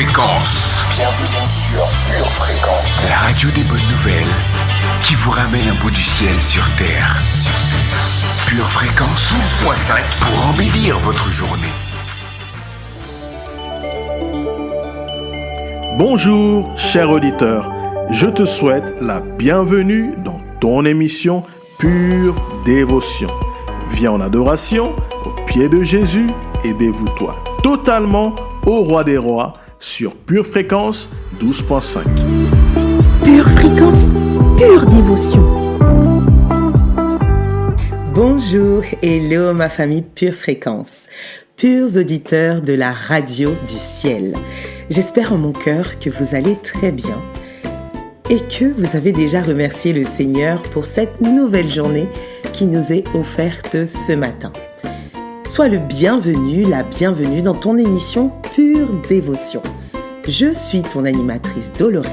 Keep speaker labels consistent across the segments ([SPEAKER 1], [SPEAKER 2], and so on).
[SPEAKER 1] Fréquence.
[SPEAKER 2] Bienvenue sur Pure Fréquence.
[SPEAKER 1] La radio des bonnes nouvelles qui vous ramène un bout du ciel sur Terre. Pure Fréquence 12.5 pour embellir votre journée.
[SPEAKER 3] Bonjour, cher auditeur. Je te souhaite la bienvenue dans ton émission Pure Dévotion. Viens en adoration au pied de Jésus et dévoue-toi totalement au Roi des Rois sur Pure Fréquence 12.5.
[SPEAKER 4] Pure Fréquence, pure dévotion.
[SPEAKER 5] Bonjour, hello ma famille Pure Fréquence, purs auditeurs de la radio du ciel. J'espère en mon cœur que vous allez très bien et que vous avez déjà remercié le Seigneur pour cette nouvelle journée qui nous est offerte ce matin. Sois le bienvenu, la bienvenue dans ton émission Pure Dévotion. Je suis ton animatrice Dolores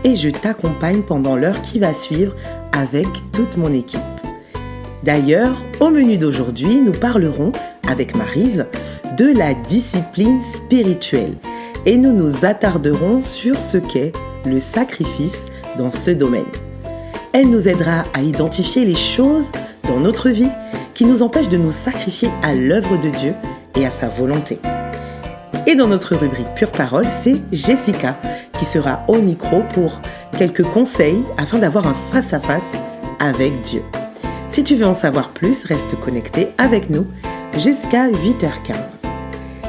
[SPEAKER 5] et je t'accompagne pendant l'heure qui va suivre avec toute mon équipe. D'ailleurs, au menu d'aujourd'hui, nous parlerons avec Maryse de la discipline spirituelle et nous nous attarderons sur ce qu'est le sacrifice dans ce domaine. Elle nous aidera à identifier les choses dans notre vie qui nous empêchent de nous sacrifier à l'œuvre de Dieu et à sa volonté. Et dans notre rubrique Pure Parole, c'est Jessica qui sera au micro pour quelques conseils afin d'avoir un face-à-face avec Dieu. Si tu veux en savoir plus, reste connecté avec nous jusqu'à 8h15.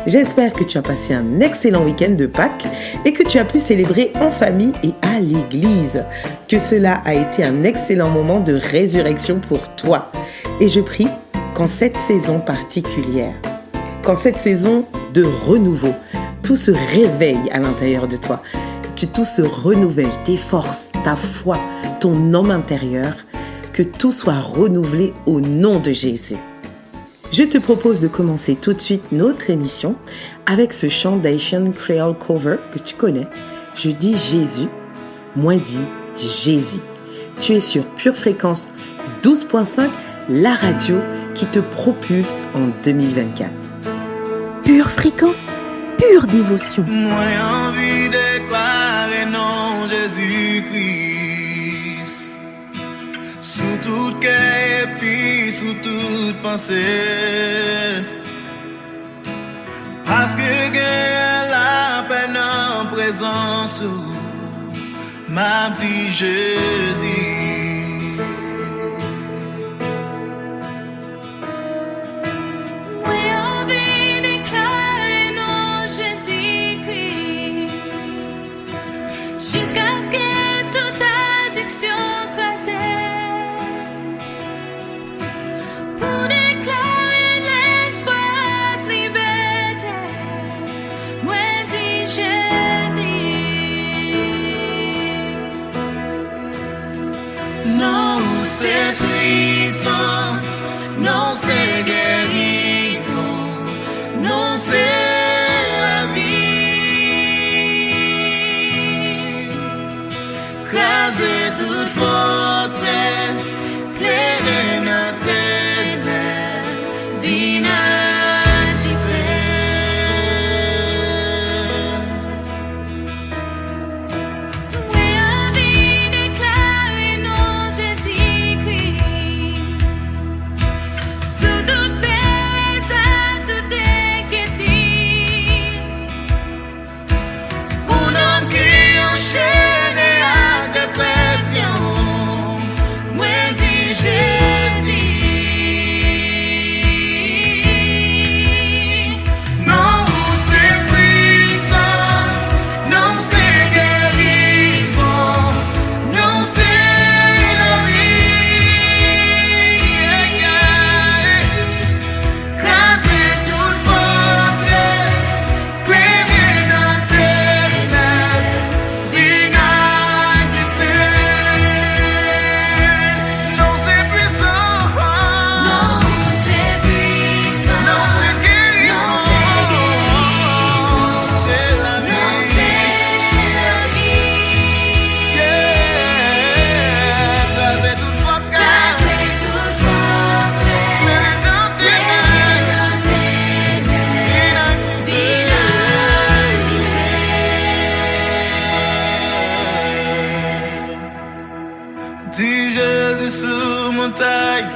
[SPEAKER 5] J'espère que tu as passé un excellent week-end de Pâques et que tu as pu célébrer en famille et à l'église. Que cela a été un excellent moment de résurrection pour toi. Et je prie qu'en cette saison particulière, qu'en cette saison de renouveau, tout se réveille à l'intérieur de toi, que tout se renouvelle, tes forces, ta foi, ton homme intérieur, que tout soit renouvelé au nom de Jésus. Je te propose de commencer tout de suite notre émission avec ce chant d'Haitian Creole Cover que tu connais. Je dis Jésus, moi dis Jésus. Tu es sur Pure Fréquence 12.5, la radio qui te propulse en 2024.
[SPEAKER 4] Pure Fréquence, pure dévotion.
[SPEAKER 6] Moi envie de déclarer non Jésus-Christ. Sous tout cœur et puis sous toute pensée. Parce que la peine en présence, ma petite Jésus.
[SPEAKER 7] Jusqu'à ce que toute addiction croisée pour déclarer l'espoir de liberté, moi dis Jésus.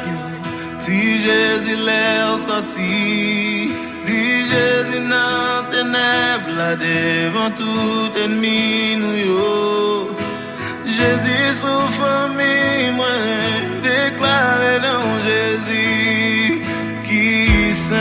[SPEAKER 6] you. Si Jésus l'air sorti, si Jésus nan ténèbres là devant tout ennemi nous yo. Jésus sous famille moi, déclaré dans Jésus qui saint.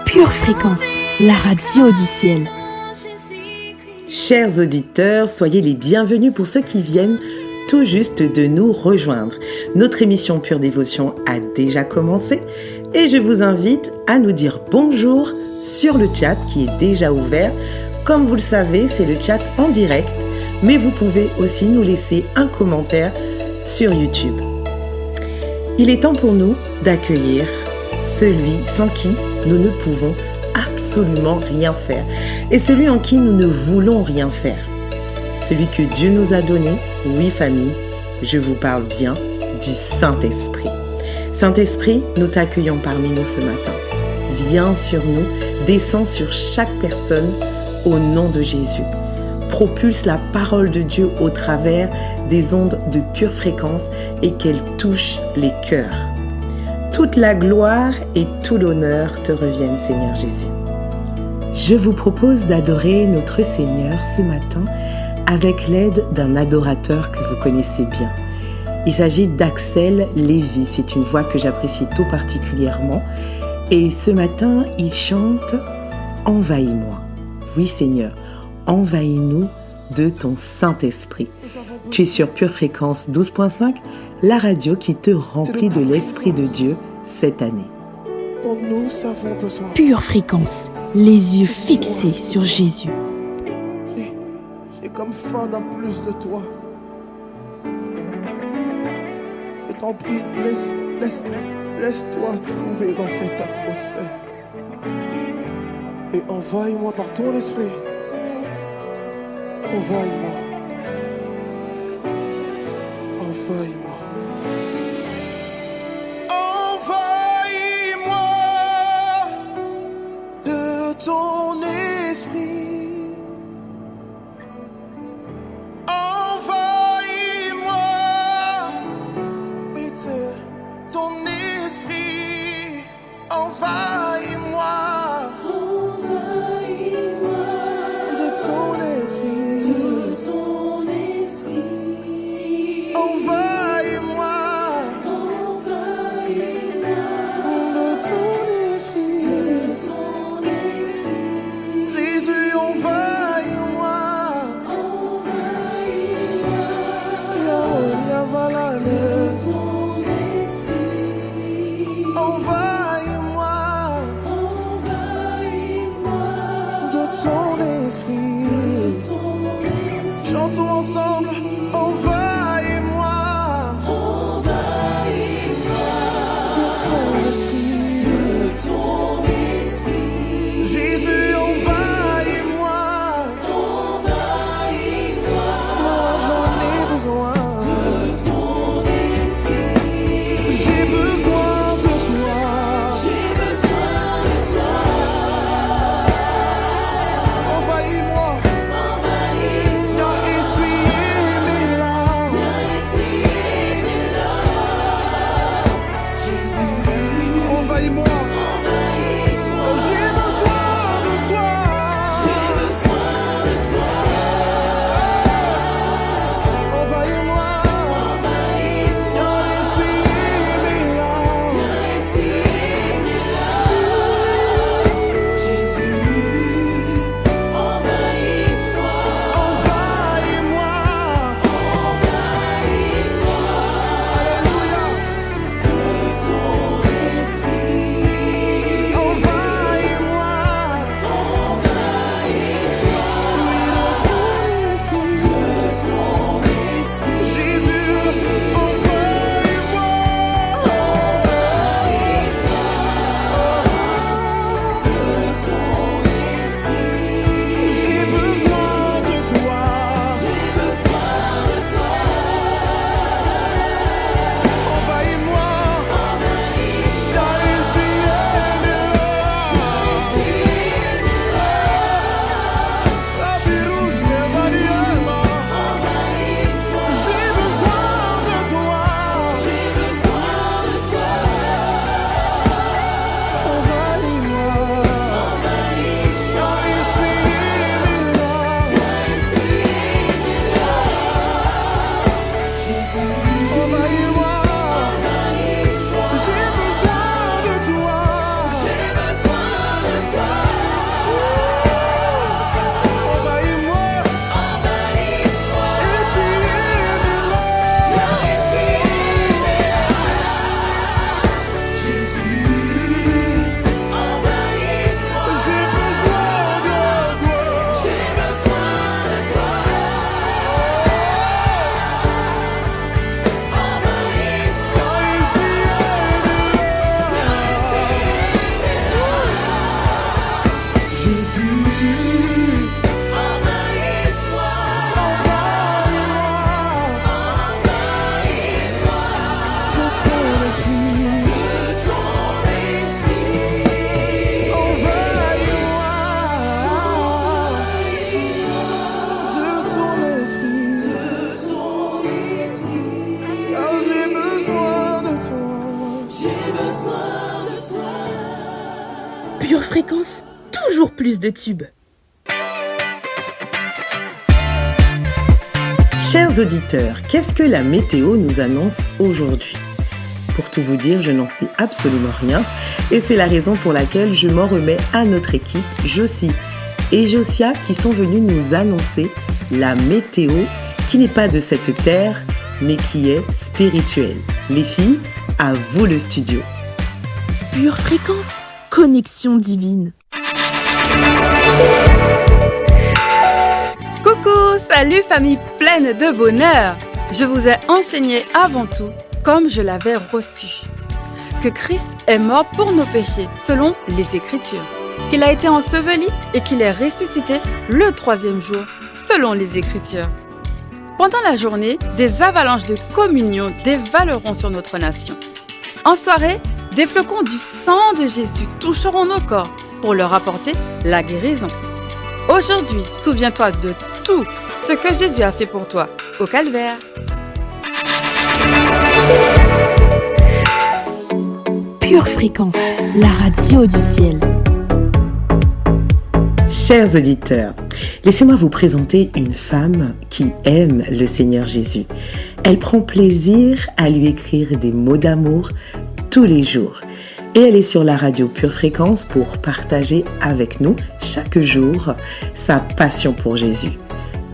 [SPEAKER 4] Pure Fréquence, la radio du ciel.
[SPEAKER 5] Chers auditeurs, soyez les bienvenus pour ceux qui viennent tout juste de nous rejoindre. Notre émission Pure Dévotion a déjà commencé et je vous invite à nous dire bonjour sur le chat qui est déjà ouvert. Comme vous le savez, c'est le chat en direct, mais vous pouvez aussi nous laisser un commentaire sur YouTube. Il est temps pour nous d'accueillir celui sans qui nous ne pouvons absolument rien faire et celui en qui nous ne voulons rien faire. Celui que Dieu nous a donné, oui famille, je vous parle bien du Saint-Esprit. Saint-Esprit, nous t'accueillons parmi nous ce matin. Viens sur nous, descends sur chaque personne au nom de Jésus. Propulse la parole de Dieu au travers des ondes de pure fréquence et qu'elle touche les cœurs. Toute la gloire et tout l'honneur te reviennent, Seigneur Jésus. Je vous propose d'adorer notre Seigneur ce matin avec l'aide d'un adorateur que vous connaissez bien. Il s'agit d'Axel Lévy. C'est une voix que j'apprécie tout particulièrement. Et ce matin, il chante « Envahis-moi ». Oui Seigneur, envahis-nous de ton Saint-Esprit. Tu es sur Pure Fréquence 12.5, la radio qui te remplit de l'Esprit de Dieu cette année.
[SPEAKER 4] Pure Fréquence, les yeux fixés sur Jésus.
[SPEAKER 8] J'ai comme faim d'un plus de toi. Je t'en prie, laisse-toi trouver dans cette atmosphère. Et envahis-moi par ton esprit. Envahis-moi. Envahis-moi. Envahis-moi de ton esprit. Envahis-moi, oui, de ton esprit. Envahis-moi. Envahis-moi de ton esprit. Envahis-moi. J'ai besoin de toi. Envahis-moi.
[SPEAKER 4] Pure Fréquence, toujours plus de tubes.
[SPEAKER 5] Chers auditeurs, qu'est-ce que la météo nous annonce aujourd'hui ? Pour tout vous dire, je n'en sais absolument rien et c'est la raison pour laquelle je m'en remets à notre équipe, Josie et Josia, qui sont venus nous annoncer la météo qui n'est pas de cette terre, mais qui est spirituelle. Les filles, à vous le studio.
[SPEAKER 4] Pure Fréquence, connexion divine.
[SPEAKER 9] Coucou, salut famille pleine de bonheur. Je vous ai enseigné avant tout, comme je l'avais reçu, que Christ est mort pour nos péchés selon les Écritures, qu'il a été enseveli et qu'il est ressuscité le 3e jour selon les Écritures. Pendant la journée, des avalanches de communion dévaleront sur notre nation. En soirée, des flocons du sang de Jésus toucheront nos corps pour leur apporter la guérison. Aujourd'hui, souviens-toi de tout ce que Jésus a fait pour toi au calvaire.
[SPEAKER 4] Pure Fréquence, la radio du ciel.
[SPEAKER 5] Chers auditeurs, laissez-moi vous présenter une femme qui aime le Seigneur Jésus. Elle prend plaisir à lui écrire des mots d'amour tous les jours. Et elle est sur la radio Pure Fréquence pour partager avec nous chaque jour sa passion pour Jésus.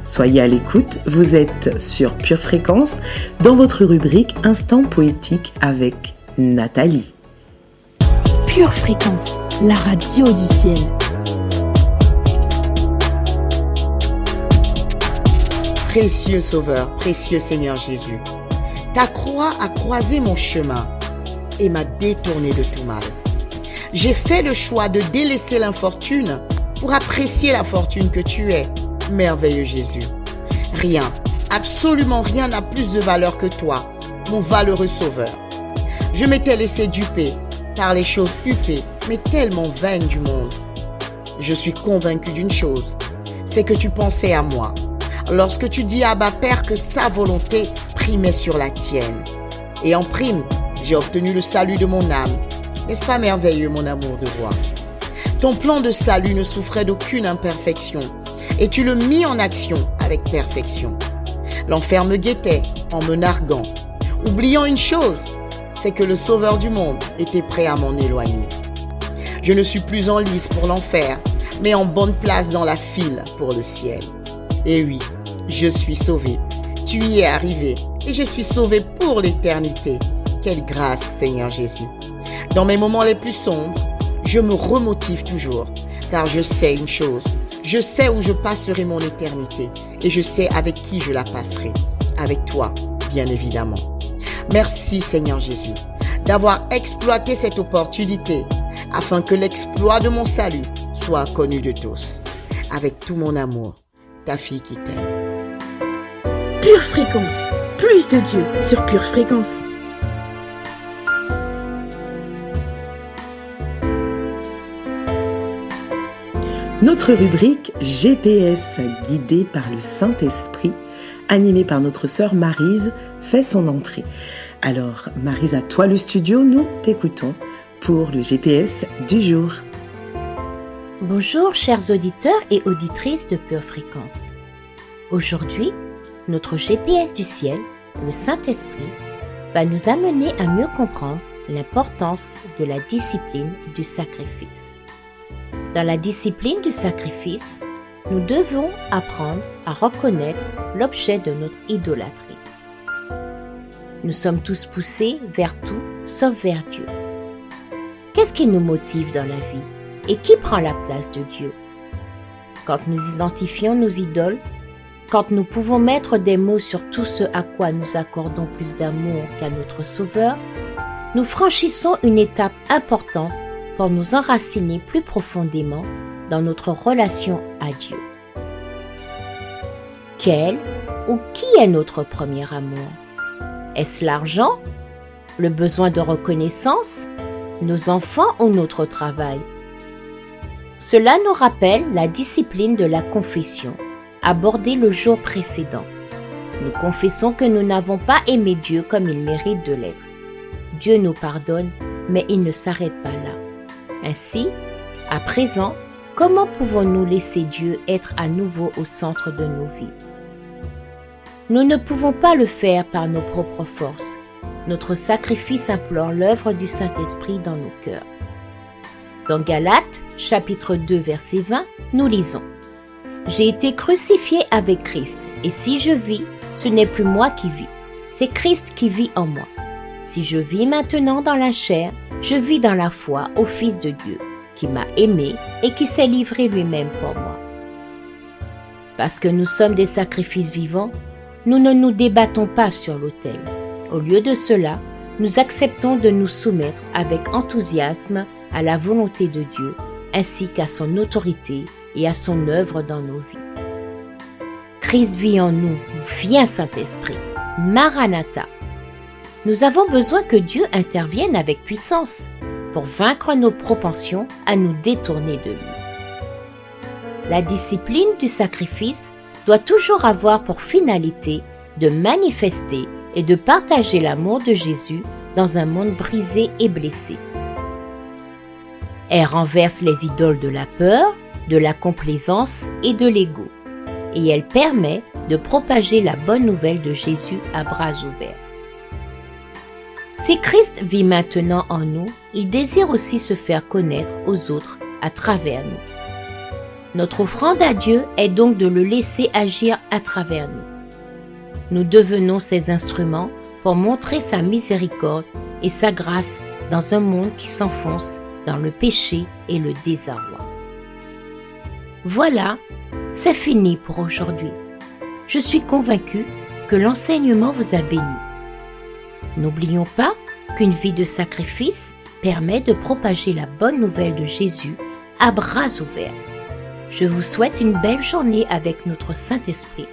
[SPEAKER 5] Soyez à l'écoute, vous êtes sur Pure Fréquence dans votre rubrique Instant poétique avec Nathalie.
[SPEAKER 4] Pure Fréquence, la radio du ciel.
[SPEAKER 10] Précieux Sauveur, précieux Seigneur Jésus, ta croix a croisé mon chemin et m'a détourné de tout mal. J'ai fait le choix de délaisser l'infortune pour apprécier la fortune que tu es, merveilleux Jésus. Rien, absolument rien n'a plus de valeur que toi, mon valeureux Sauveur. Je m'étais laissé duper par les choses huppées, mais tellement vaines du monde. Je suis convaincu d'une chose, c'est que tu pensais à moi. Lorsque tu dis à Abba Père que sa volonté primait sur la tienne. Et en prime, j'ai obtenu le salut de mon âme. N'est-ce pas merveilleux, mon amour de roi? Ton plan de salut ne souffrait d'aucune imperfection, et tu le mis en action avec perfection. L'enfer me guettait en me narguant, oubliant une chose, c'est que le Sauveur du monde était prêt à m'en éloigner. Je ne suis plus en lice pour l'enfer, mais en bonne place dans la file pour le ciel. Et oui, je suis sauvé. Tu y es arrivé et je suis sauvé pour l'éternité. Quelle grâce, Seigneur Jésus. Dans mes moments les plus sombres, je me remotive toujours, car je sais une chose. Je sais où je passerai mon éternité et je sais avec qui je la passerai. Avec toi, bien évidemment. Merci, Seigneur Jésus, d'avoir exploité cette opportunité afin que l'exploit de mon salut soit connu de tous. Avec tout mon amour, ta fille qui t'aime.
[SPEAKER 4] Pure Fréquence, plus de Dieu sur Pure Fréquence.
[SPEAKER 5] Notre rubrique GPS, guidée par le Saint-Esprit, animée par notre sœur Maryse, fait son entrée. Alors, Maryse, à toi le studio, nous t'écoutons pour le GPS du jour.
[SPEAKER 11] Bonjour chers auditeurs et auditrices de Pure Fréquence. Aujourd'hui, notre GPS du ciel le Saint-Esprit, va nous amener à mieux comprendre l'importance de la discipline du sacrifice. Dans la discipline du sacrifice, nous devons apprendre à reconnaître l'objet de notre idolâtrie. Nous sommes tous poussés vers tout sauf vers Dieu. Qu'est-ce qui nous motive dans la vie et qui prend la place de Dieu? Quand nous identifions nos idoles, quand nous pouvons mettre des mots sur tout ce à quoi nous accordons plus d'amour qu'à notre Sauveur, nous franchissons une étape importante pour nous enraciner plus profondément dans notre relation à Dieu. Quel ou qui est notre premier amour? Est-ce l'argent, le besoin de reconnaissance, nos enfants ou notre travail? Cela nous rappelle la discipline de la confession, abordée le jour précédent. Nous confessons que nous n'avons pas aimé Dieu comme il mérite de l'être. Dieu nous pardonne, mais il ne s'arrête pas là. Ainsi, à présent, comment pouvons-nous laisser Dieu être à nouveau au centre de nos vies? Nous ne pouvons pas le faire par nos propres forces. Notre sacrifice implore l'œuvre du Saint-Esprit dans nos cœurs. Dans Galates, chapitre 2, verset 20, nous lisons « J'ai été crucifié avec Christ, et si je vis, ce n'est plus moi qui vis, c'est Christ qui vit en moi. Si je vis maintenant dans la chair, je vis dans la foi au Fils de Dieu, qui m'a aimé et qui s'est livré lui-même pour moi. » Parce que nous sommes des sacrifices vivants, nous ne nous débattons pas sur l'autel. Au lieu de cela, nous acceptons de nous soumettre avec enthousiasme à la volonté de Dieu, ainsi qu'à son autorité et à son œuvre dans nos vies. Christ vit en nous, viens Saint-Esprit, Maranatha. Nous avons besoin que Dieu intervienne avec puissance pour vaincre nos propensions à nous détourner de lui. La discipline du sacrifice doit toujours avoir pour finalité de manifester et de partager l'amour de Jésus dans un monde brisé et blessé. Elle renverse les idoles de la peur, de la complaisance et de l'ego, et elle permet de propager la bonne nouvelle de Jésus à bras ouverts. Si Christ vit maintenant en nous, il désire aussi se faire connaître aux autres à travers nous. Notre offrande à Dieu est donc de le laisser agir à travers nous. Nous devenons ses instruments pour montrer sa miséricorde et sa grâce dans un monde qui s'enfonce dans le péché et le désarroi. Voilà, c'est fini pour aujourd'hui. Je suis convaincue que l'enseignement vous a béni. N'oublions pas qu'une vie de sacrifice permet de propager la bonne nouvelle de Jésus à bras ouverts. Je vous souhaite une belle journée avec notre Saint-Esprit.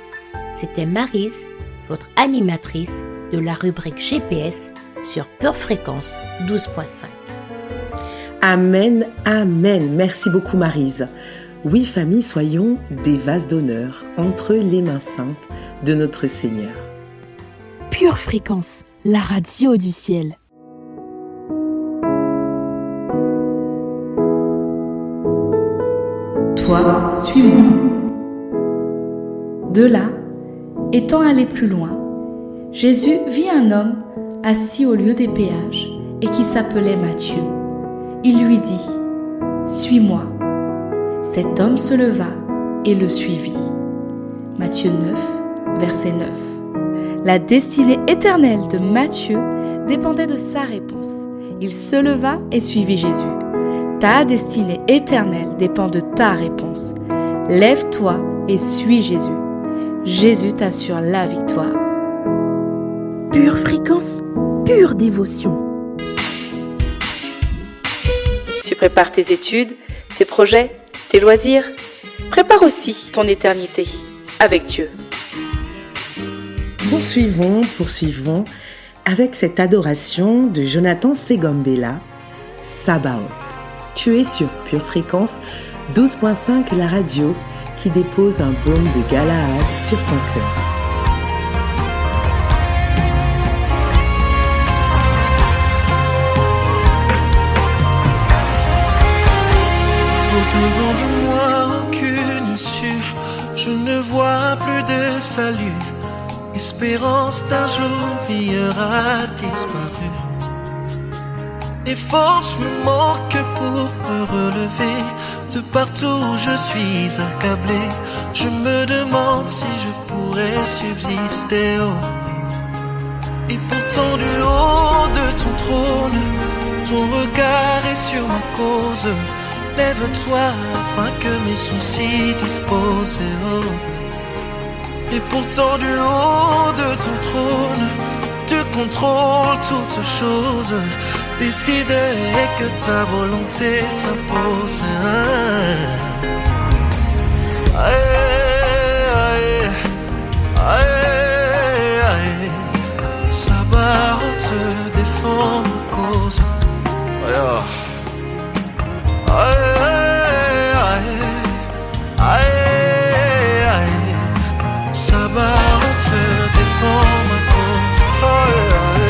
[SPEAKER 11] C'était Maryse, votre animatrice de la rubrique GPS sur Pure Fréquence 12.5.
[SPEAKER 5] Amen, amen. Merci beaucoup Maryse. Oui, famille, soyons des vases d'honneur entre les mains saintes de notre Seigneur.
[SPEAKER 4] Pure Fréquence, la radio du ciel.
[SPEAKER 12] Toi, suis-moi. De là, étant allé plus loin, Jésus vit un homme assis au lieu des péages et qui s'appelait Matthieu. Il lui dit « Suis-moi ». Cet homme se leva et le suivit. Matthieu 9, verset 9. La destinée éternelle de Matthieu dépendait de sa réponse. Il se leva et suivit Jésus. Ta destinée éternelle dépend de ta réponse. Lève-toi et suis Jésus. Jésus t'assure la victoire.
[SPEAKER 4] Pure Fréquence, pure dévotion.
[SPEAKER 9] Tu prépares tes études, tes projets, tes loisirs. Prépare aussi ton éternité avec Dieu.
[SPEAKER 5] Poursuivons avec cette adoration de Jonathan Segombela, Sabaoth. Tu es sur Pure Fréquence 12.5, la radio qui dépose un baume de Galaad sur ton cœur.
[SPEAKER 6] Au-devant de moi, aucune issue. Je ne vois plus de salut. l'espérance d'un jour meilleur a disparu. Les forces me manquent pour me relever. De partout où je suis accablé, je me demande si je pourrais subsister. Oh. Et pourtant du haut de ton trône, ton regard est sur ma cause. Lève-toi afin que mes soucis disposent. Oh. Et pourtant du haut de ton trône, tu contrôles toutes choses. Décide et que ta volonté s'impose. Aïe, aïe, aïe. Sabaoth défend ma cause. Aïe, aïe, aïe, aïe. Sabaoth défend ma cause. Aïe, aïe.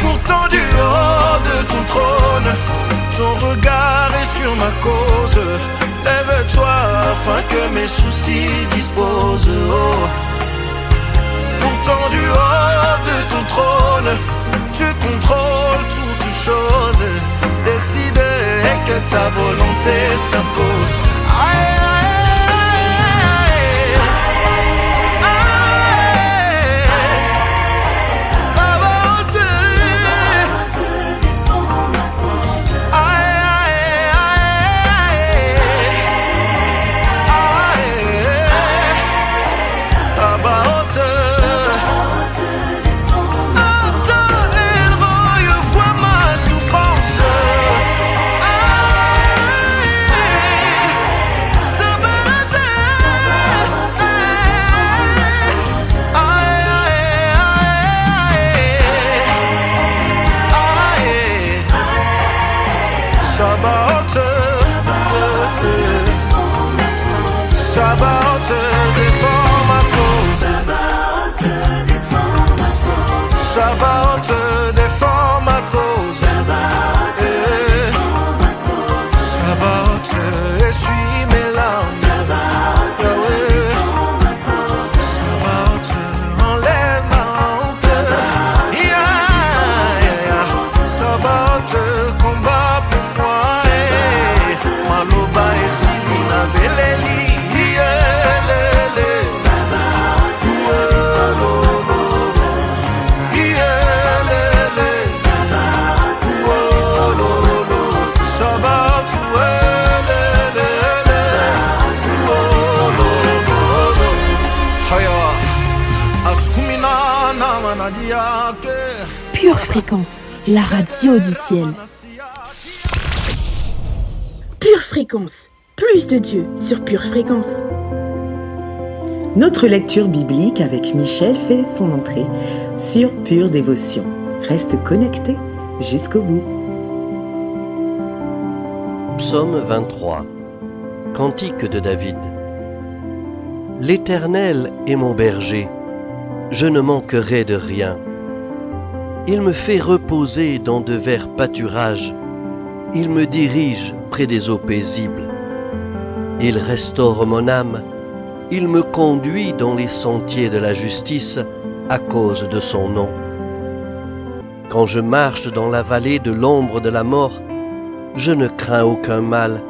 [SPEAKER 6] Pourtant du haut de ton trône, ton regard est sur ma cause. Lève-toi afin que mes soucis disposent. Oh. Pourtant du haut de ton trône, tu contrôles toutes choses. Décide et que ta volonté s'impose. Aïe,
[SPEAKER 4] Pure Fréquence, la radio du ciel. Pure Fréquence, plus de Dieu sur Pure Fréquence.
[SPEAKER 5] Notre lecture biblique avec Michel fait son entrée sur Pure Dévotion. Reste connecté jusqu'au bout.
[SPEAKER 13] Psaume 23. Cantique de David. L'Éternel est mon berger, je ne manquerai de rien. Il me fait reposer dans de verts pâturages, il me dirige près des eaux paisibles. Il restaure mon âme, il me conduit dans les sentiers de la justice à cause de son nom. Quand je marche dans la vallée de l'ombre de la mort, je ne crains aucun mal,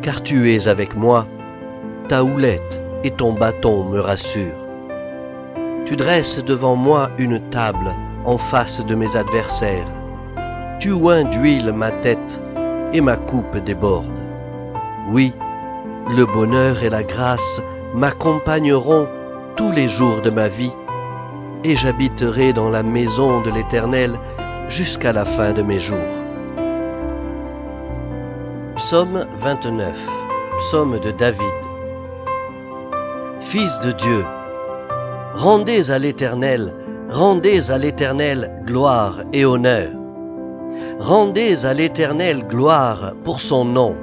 [SPEAKER 13] car tu es avec moi. Ta houlette et ton bâton me rassurent. Tu dresses devant moi une table en face de mes adversaires. Tu oins d'huile ma tête et ma coupe déborde. Oui, le bonheur et la grâce m'accompagneront tous les jours de ma vie, et j'habiterai dans la maison de l'Éternel jusqu'à la fin de mes jours. Psaume 29, psaume de David. Fils de Dieu, rendez à l'Éternel gloire et honneur. Rendez à l'Éternel gloire pour son nom.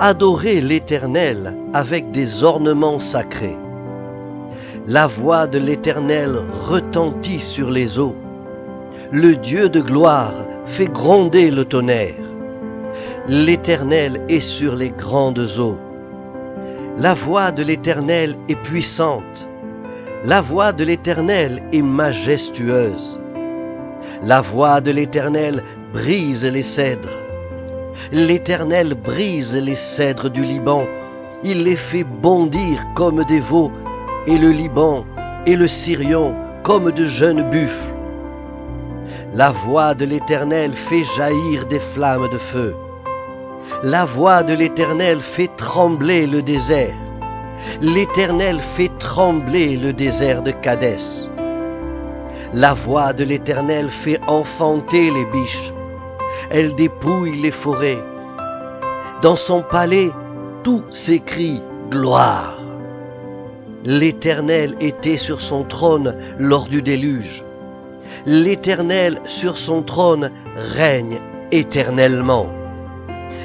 [SPEAKER 13] Adorez l'Éternel avec des ornements sacrés. La voix de l'Éternel retentit sur les eaux. Le Dieu de gloire fait gronder le tonnerre. L'Éternel est sur les grandes eaux. La voix de l'Éternel est puissante. La voix de l'Éternel est majestueuse. La voix de l'Éternel brise les cèdres. L'Éternel brise les cèdres du Liban. Il les fait bondir comme des veaux, et le Liban et le Sirion comme de jeunes buffles. La voix de l'Éternel fait jaillir des flammes de feu. La voix de l'Éternel fait trembler le désert. L'Éternel fait trembler le désert de Kadès. La voix de l'Éternel fait enfanter les biches. Elle dépouille les forêts. Dans son palais, tout s'écrie gloire. L'Éternel était sur son trône lors du déluge. L'Éternel sur son trône règne éternellement.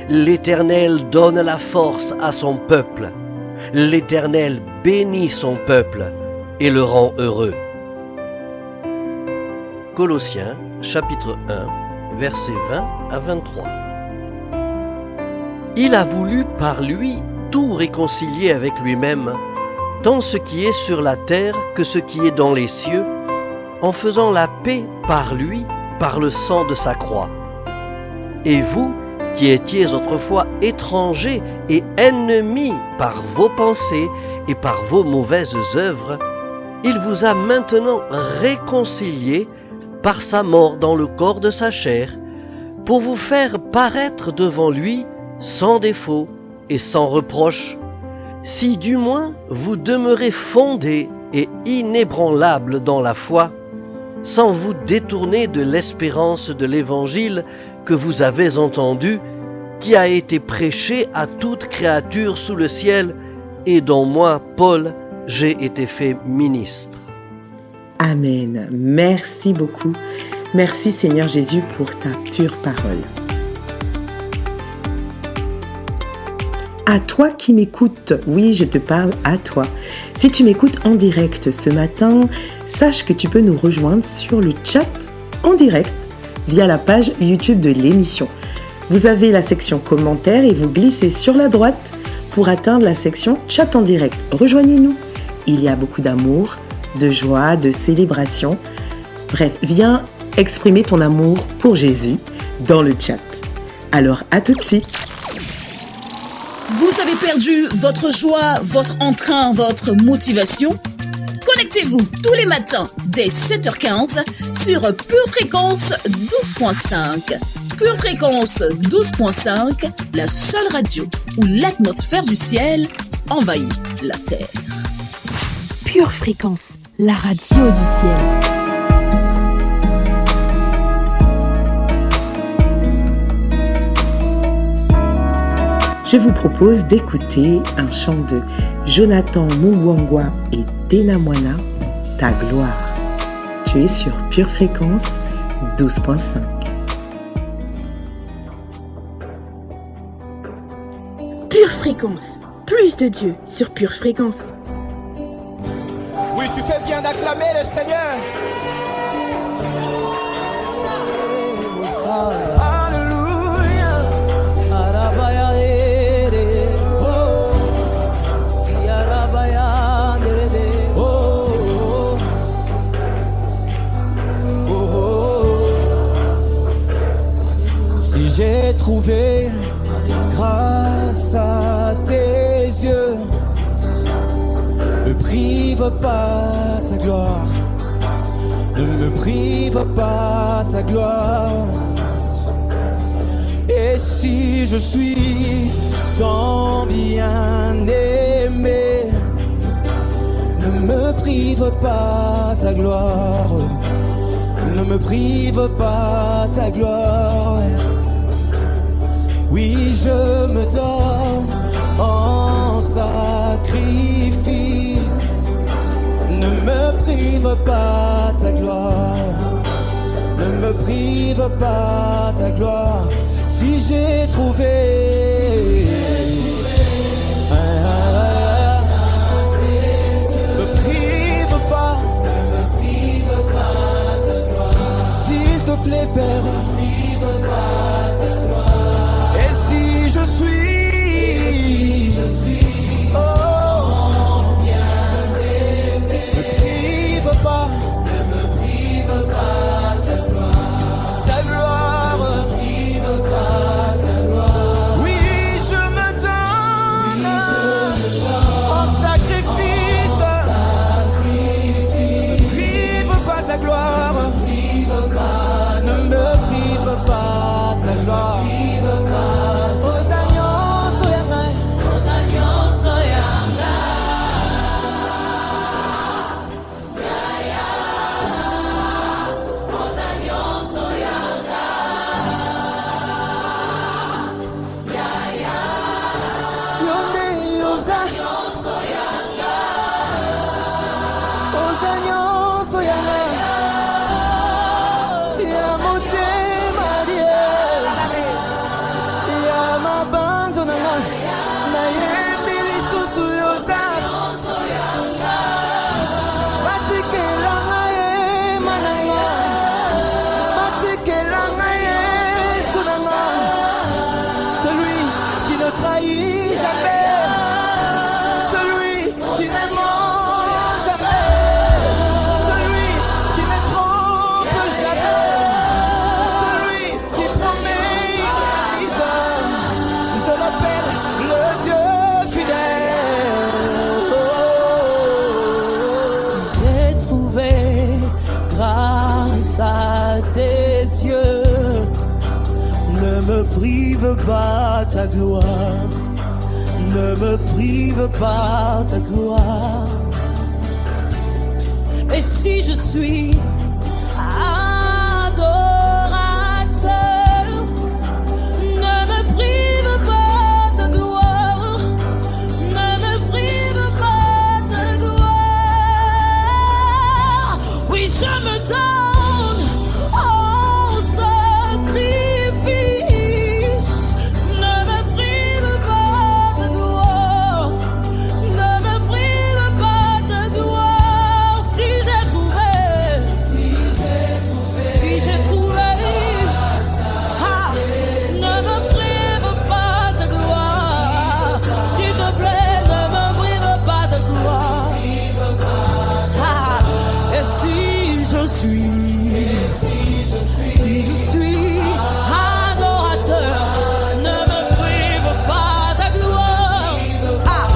[SPEAKER 13] L'Éternel donne la force à son peuple. L'Éternel bénit son peuple et le rend heureux. Colossiens chapitre 1, versets 20 à 23. Il a voulu par lui tout réconcilier avec lui-même, tant ce qui est sur la terre que ce qui est dans les cieux, en faisant la paix par lui, par le sang de sa croix. Et vous, qui étiez autrefois étrangers et ennemis par vos pensées et par vos mauvaises œuvres, il vous a maintenant réconciliés par sa mort dans le corps de sa chair, pour vous faire paraître devant lui sans défaut et sans reproche, si du moins vous demeurez fondés et inébranlables dans la foi, sans vous détourner de l'espérance de l'Évangile que vous avez entendu, qui a été prêché à toute créature sous le ciel, et dont moi, Paul, j'ai été fait ministre.
[SPEAKER 5] Amen. Merci beaucoup. Merci Seigneur Jésus pour ta pure parole. À toi qui m'écoutes, oui, je te parle à toi. Si tu m'écoutes en direct ce matin, sache que tu peux nous rejoindre sur le chat en direct via la page YouTube de l'émission. Vous avez la section commentaires et vous glissez sur la droite pour atteindre la section chat en direct. Rejoignez-nous. Il y a beaucoup d'amour, de joie, de célébration. Bref, viens exprimer ton amour pour Jésus dans le chat. Alors, à tout de suite.
[SPEAKER 14] Vous avez perdu votre joie, votre entrain, votre motivation? Connectez-vous tous les matins dès 7h15 sur Pure Fréquence 12.5. Pure Fréquence 12.5, la seule radio où l'atmosphère du ciel envahit la terre.
[SPEAKER 4] Pure Fréquence, la radio du ciel.
[SPEAKER 5] Je vous propose d'écouter un chant de Jonathan Mungwangwa et Dena Moana, Ta gloire. Tu es sur Pure Fréquence 12.5.
[SPEAKER 4] Pure Fréquence, plus de Dieu sur Pure Fréquence.
[SPEAKER 2] Oui, tu fais bien d'acclamer le Seigneur. grâce à tes yeux. Ne prive pas ta gloire, ne me prive pas ta gloire. Et si je suis tant bien aimé, ne me prive pas ta gloire, ne me prive pas ta gloire. Oui, je me donne en sacrifice, ne me prive pas ta gloire, ne me prive pas ta gloire. Si j'ai trouvé, ne me prive pas ta gloire. S'il te plaît, Père, ne me prive pas ta gloire. Et si je suis, oh, ne prive pas ta gloire, ta gloire. Oui, je me donne en sacrifice, ne prive pas ta gloire, ne me prive pas ta gloire. Ne me prive pas ta gloire, ne me prive pas ta gloire. Et si je suis adorateur, ne me prive pas ta gloire, ne me prive pas ta gloire. Oui, je me donne en sacrifice, ne me prive pas ta gloire, ne me prive pas ta gloire. Si j'ai trouvé, ah, ne me prive pas ta gloire. S'il te plaît, ne me prive pas ta gloire. Ah, et si je suis adorateur, ne me prive pas ta gloire. Ah,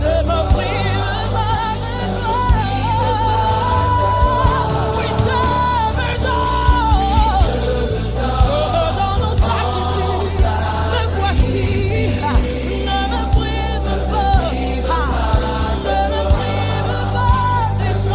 [SPEAKER 2] ne me prive pas ta gloire. Oui, je me donne au sacrifice. Me voici, ne me prive pas. Ah, ne me prive pas tes choses.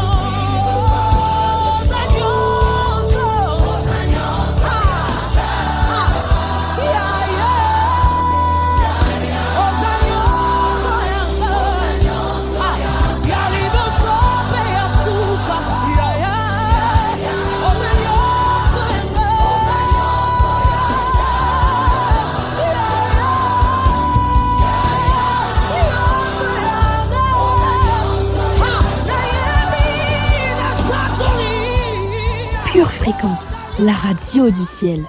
[SPEAKER 4] Pure Fréquence, la radio du ciel.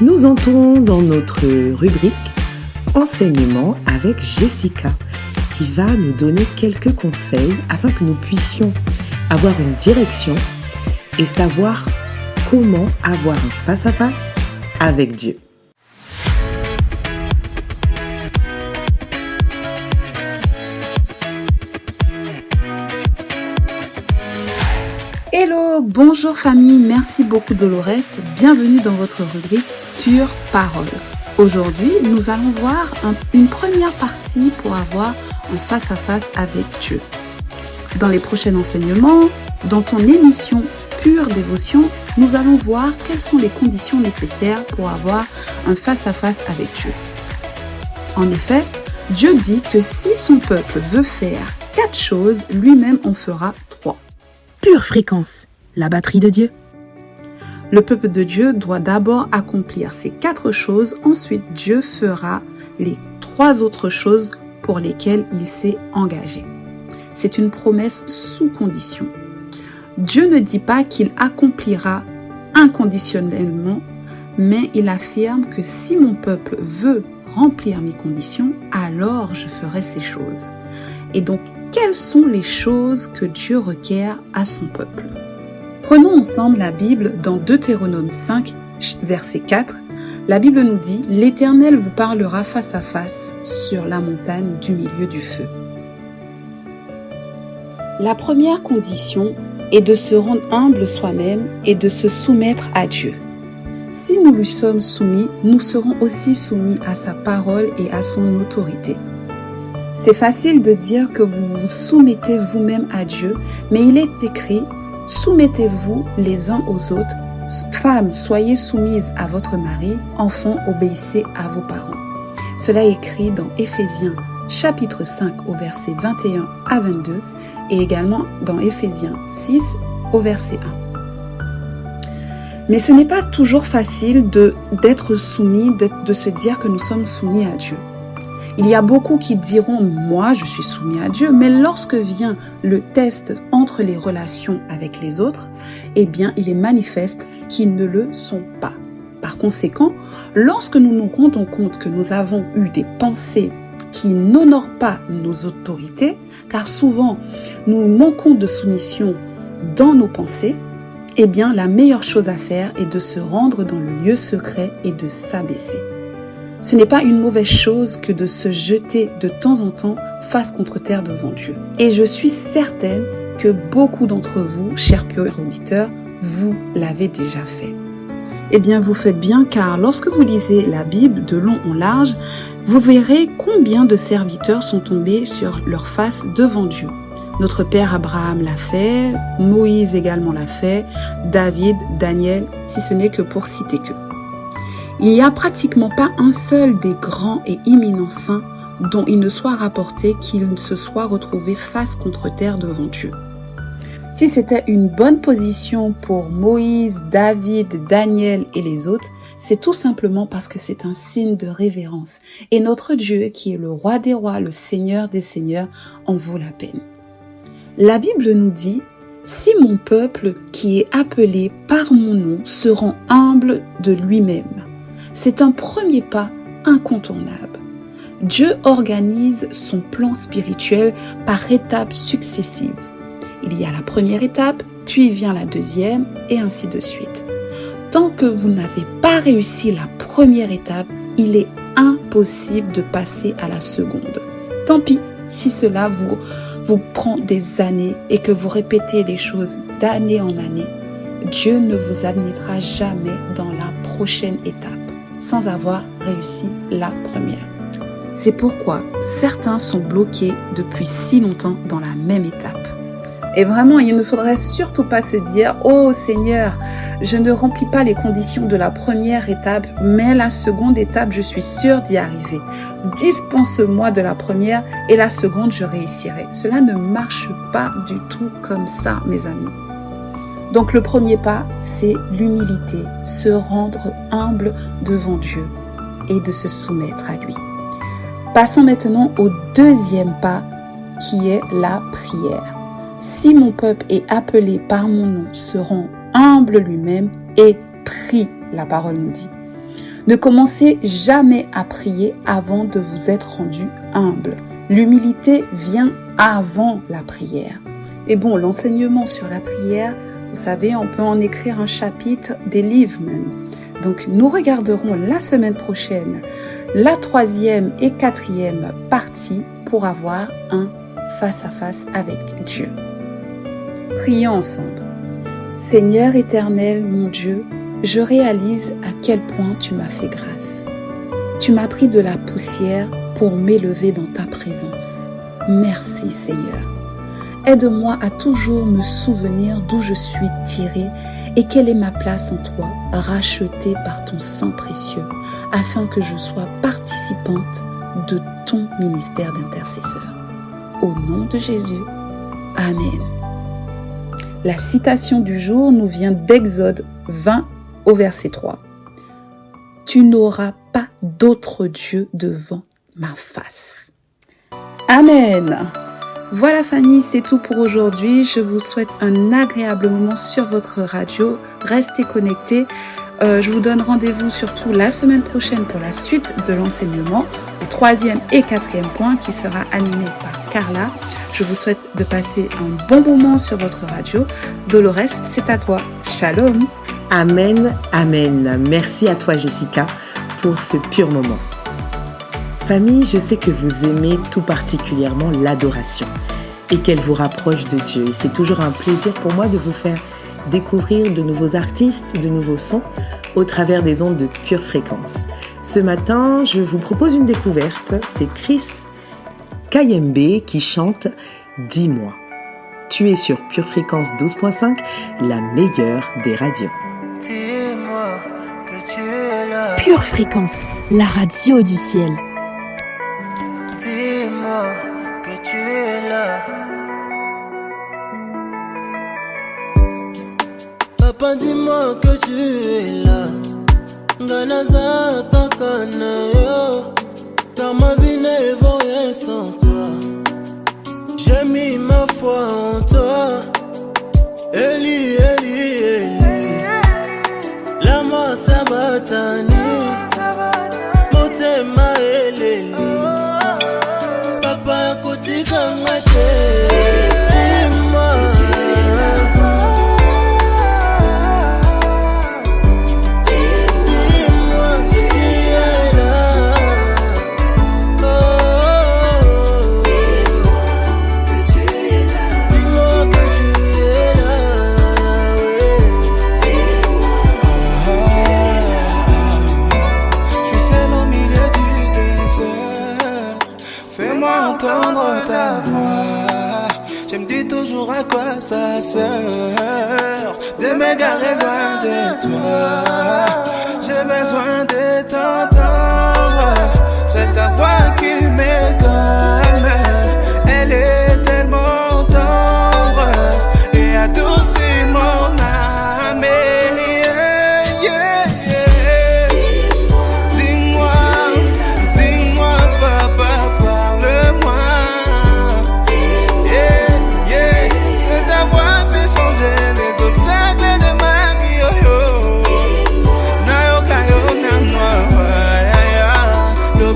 [SPEAKER 5] Nous entrons dans notre rubrique enseignement avec Jessica, qui qui va nous donner quelques conseils afin que nous puissions avoir une direction et savoir comment avoir un face-à-face avec Dieu.
[SPEAKER 15] Hello, bonjour famille, merci beaucoup Dolores, bienvenue dans votre rubrique Pure Parole. Aujourd'hui, nous allons voir une première partie pour avoir un face-à-face avec Dieu. Dans les prochains enseignements, dans ton émission Pure Dévotion, nous allons voir quelles sont les conditions nécessaires pour avoir un face-à-face avec Dieu. En effet, Dieu dit que si son peuple veut faire 4 choses, lui-même en fera 3.
[SPEAKER 4] Pure Fréquence, la batterie de Dieu.
[SPEAKER 15] Le peuple de Dieu doit d'abord accomplir ces 4 choses, ensuite Dieu fera les 3 autres choses pour lesquelles il s'est engagé. C'est une promesse sous condition. Dieu ne dit pas qu'il accomplira inconditionnellement, mais il affirme que si mon peuple veut remplir mes conditions, alors je ferai ces choses. Et donc, quelles sont les choses que Dieu requiert à son peuple? Prenons ensemble la Bible dans Deutéronome 5, verset 4. La Bible nous dit « L'Éternel vous parlera face à face sur la montagne du milieu du feu ». La première condition est de se rendre humble soi-même et de se soumettre à Dieu. Si nous lui sommes soumis, nous serons aussi soumis à sa parole et à son autorité. C'est facile de dire que vous vous soumettez vous-même à Dieu, mais il est écrit « Soumettez-vous les uns aux autres, femmes, soyez soumises à votre mari, enfants, obéissez à vos parents. » Cela est écrit dans Éphésiens chapitre 5 au verset 21 à 22 et également dans Éphésiens 6 au verset 1. Mais ce n'est pas toujours facile d'être soumis, de se dire que nous sommes soumis à Dieu. Il y a beaucoup qui diront « moi je suis soumis à Dieu », mais lorsque vient le test entre les relations avec les autres, eh bien il est manifeste qu'ils ne le sont pas. Par conséquent, lorsque nous nous rendons compte que nous avons eu des pensées qui n'honorent pas nos autorités, car souvent nous manquons de soumission dans nos pensées, eh bien la meilleure chose à faire est de se rendre dans le lieu secret et de s'abaisser. Ce n'est pas une mauvaise chose que de se jeter de temps en temps face contre terre devant Dieu. Et je suis certaine que beaucoup d'entre vous, chers purs auditeurs, vous l'avez déjà fait. Eh bien, vous faites bien car lorsque vous lisez la Bible de long en large, vous verrez combien de serviteurs sont tombés sur leur face devant Dieu. Notre père Abraham l'a fait, Moïse également l'a fait, David, Daniel, si ce n'est que pour citer que. Il n'y a pratiquement pas un seul des grands et éminents saints dont il ne soit rapporté qu'il se soit retrouvé face contre terre devant Dieu. Si c'était une bonne position pour Moïse, David, Daniel et les autres, c'est tout simplement parce que c'est un signe de révérence. Et notre Dieu, qui est le roi des rois, le Seigneur des seigneurs, en vaut la peine. La Bible nous dit « Si mon peuple qui est appelé par mon nom se rend humble de lui-même », c'est un premier pas incontournable. Dieu organise son plan spirituel par étapes successives. Il y a la première étape, puis vient la deuxième, et ainsi de suite. Tant que vous n'avez pas réussi la première étape, il est impossible de passer à la seconde. Tant pis si cela vous prend des années et que vous répétez les choses d'année en année. Dieu ne vous admettra jamais dans la prochaine étape sans avoir réussi la première. C'est pourquoi certains sont bloqués depuis si longtemps dans la même étape. Et vraiment, il ne faudrait surtout pas se dire « Oh Seigneur, je ne remplis pas les conditions de la première étape, mais la seconde étape, je suis sûre d'y arriver. Dispense-moi de la première et la seconde, je réussirai. » Cela ne marche pas du tout comme ça, mes amis. Donc le premier pas, c'est l'humilité, se rendre humble devant Dieu et de se soumettre à lui. Passons maintenant au deuxième pas qui est la prière. Si mon peuple est appelé par mon nom, se rend humble lui-même et prie, la parole nous dit. Ne commencez jamais à prier avant de vous être rendu humble. L'humilité vient avant la prière. Et bon, l'enseignement sur la prière, vous savez, on peut en écrire un chapitre, des livres même. Donc, nous regarderons la semaine prochaine la 3e et 4e partie pour avoir un face-à-face avec Dieu. Prions ensemble. Seigneur éternel, mon Dieu, je réalise à quel point tu m'as fait grâce. Tu m'as pris de la poussière pour m'élever dans ta présence. Merci Seigneur. Aide-moi à toujours me souvenir d'où je suis tirée et quelle est ma place en toi, rachetée par ton sang précieux, afin que je sois participante de ton ministère d'intercesseur. Au nom de Jésus, Amen. La citation du jour nous vient d'Exode 20 au verset 3. « Tu n'auras pas d'autre Dieu devant ma face. » Amen. Voilà famille, c'est tout pour aujourd'hui. Je vous souhaite un agréable moment sur votre radio. Restez connectés. Je vous donne rendez-vous surtout la semaine prochaine pour la suite de l'enseignement, le 3e et 4e point qui sera animé par Carla. Je vous souhaite de passer un bon moment sur votre radio. Dolores, c'est à toi. Shalom.
[SPEAKER 5] Amen, amen. Merci à toi Jessica pour ce pur moment. Famille, je sais que vous aimez tout particulièrement l'adoration et qu'elle vous rapproche de Dieu. Et c'est toujours un plaisir pour moi de vous faire découvrir de nouveaux artistes, de nouveaux sons au travers des ondes de Pure Fréquence. Ce matin, je vous propose une découverte. C'est Chris Kayembe qui chante « Dis-moi ». Tu es sur Pure Fréquence 12.5, la meilleure des radios.
[SPEAKER 6] Dis-moi que tu es là.
[SPEAKER 4] Pure Fréquence, la radio du ciel.
[SPEAKER 6] Dis-moi que tu es là. Papa, dis-moi que tu es là. Nganaza kakana yo. Car ma vie ne vaut rien sans toi. J'ai mis ma foi en toi. Eli, Eli, Eli. Lama sabatani. Motema eleli. Papa kotika ngate. Dis-moi. Entendre ta voix, je me dis toujours à quoi ça sert de m'égarer loin de toi. J'ai besoin de t'entendre, c'est ta voix qui m'étonne. Elle est tellement tendre et adoucit mon âme.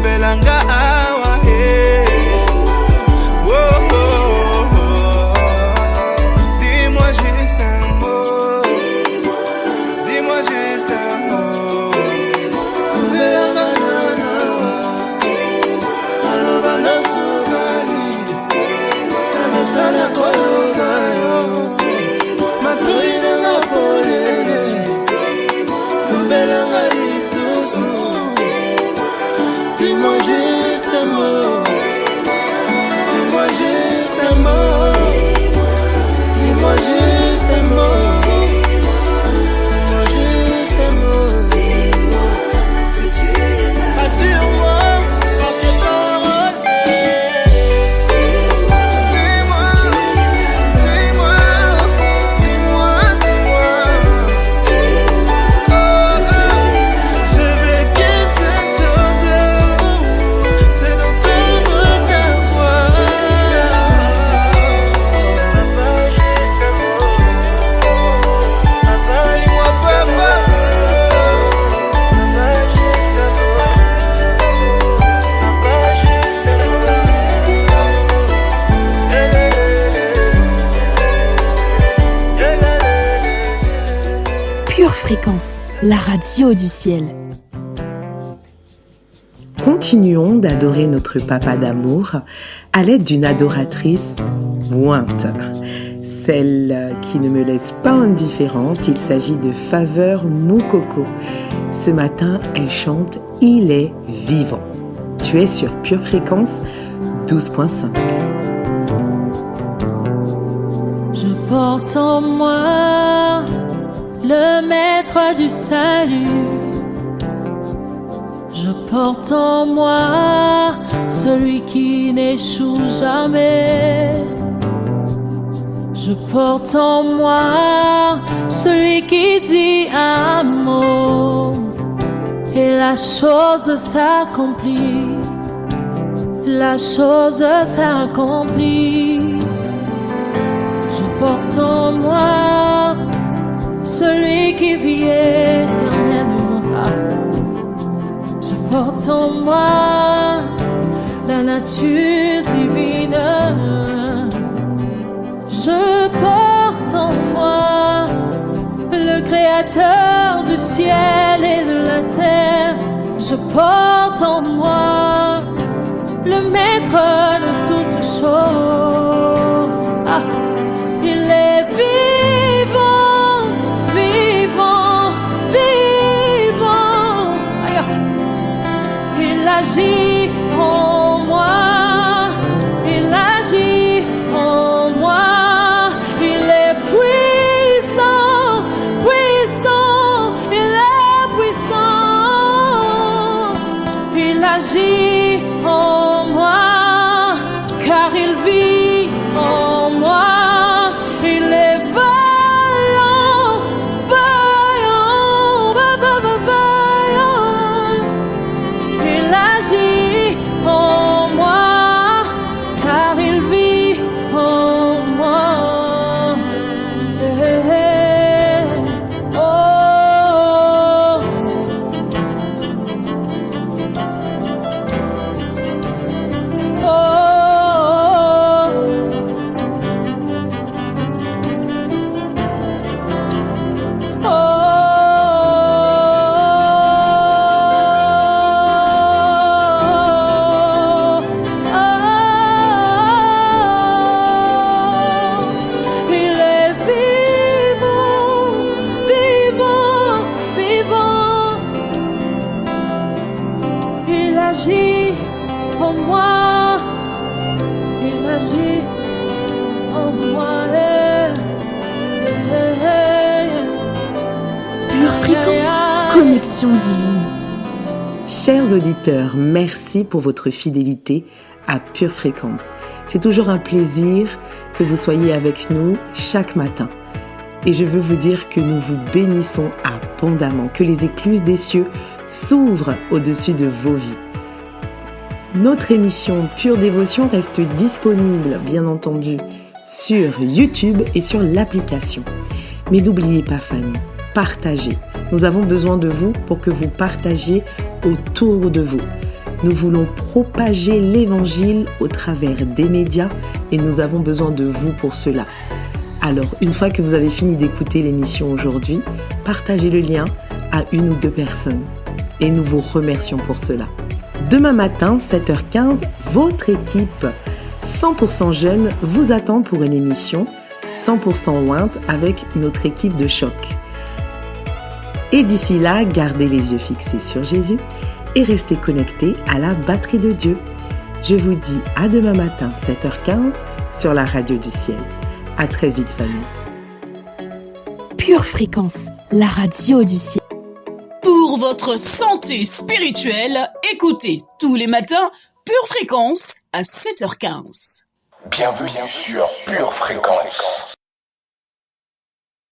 [SPEAKER 6] Belanga awa he
[SPEAKER 4] Fréquence, la radio du ciel.
[SPEAKER 5] Continuons d'adorer notre papa d'amour à l'aide d'une adoratrice ointe. Celle qui ne me laisse pas indifférente, il s'agit de Faveur Moukoko. Ce matin, elle chante « Il est vivant ». Tu es sur Pure Fréquence 12.5.
[SPEAKER 2] Je porte en moi le maître du salut. Je porte en moi celui qui n'échoue jamais. Je porte en moi celui qui dit un mot et la chose s'accomplit. La chose s'accomplit. Je porte en moi celui qui vit éternellement. Je porte en moi la nature divine. Je porte en moi le créateur du ciel et de la terre. Je porte en moi le maître de toutes choses. Ah, il est vivant, vivant, vivant. Aïe. Il agit en moi, il agit en moi. Il est puissant, puissant, il est puissant. Il agit en moi, car il vit en moi. Il est vaillant, vaillant, vaillant. Il agit en moi, car il vit en moi. Oh. Il est vivant, vivant, vivant. Il agit en moi, il agit en moi.
[SPEAKER 4] Pure Fréquence, connexion divine.
[SPEAKER 5] Chers auditeurs, merci pour votre fidélité à Pure Fréquence. C'est toujours un plaisir que vous soyez avec nous chaque matin. Et je veux vous dire que nous vous bénissons abondamment, que les écluses des cieux s'ouvrent au-dessus de vos vies. Notre émission Pure Dévotion reste disponible, bien entendu, sur YouTube et sur l'application. Mais n'oubliez pas, famille, partagez. Nous avons besoin de vous pour que vous partagiez autour de vous. Nous voulons propager l'évangile au travers des médias et nous avons besoin de vous pour cela. Alors, une fois que vous avez fini d'écouter l'émission aujourd'hui, partagez le lien à 1 ou 2 personnes. Et nous vous remercions pour cela. Demain matin, 7h15, votre équipe 100% jeune vous attend pour une émission 100% ointe avec notre équipe de choc. Et d'ici là, gardez les yeux fixés sur Jésus et restez connectés à la batterie de Dieu. Je vous dis à demain matin, 7h15, sur la radio du ciel. À très vite, famille.
[SPEAKER 4] Pure Fréquence, la radio du ciel.
[SPEAKER 14] Pour votre santé spirituelle, écoutez tous les matins Pure Fréquence à 7h15.
[SPEAKER 1] Bienvenue sur Pure Fréquence.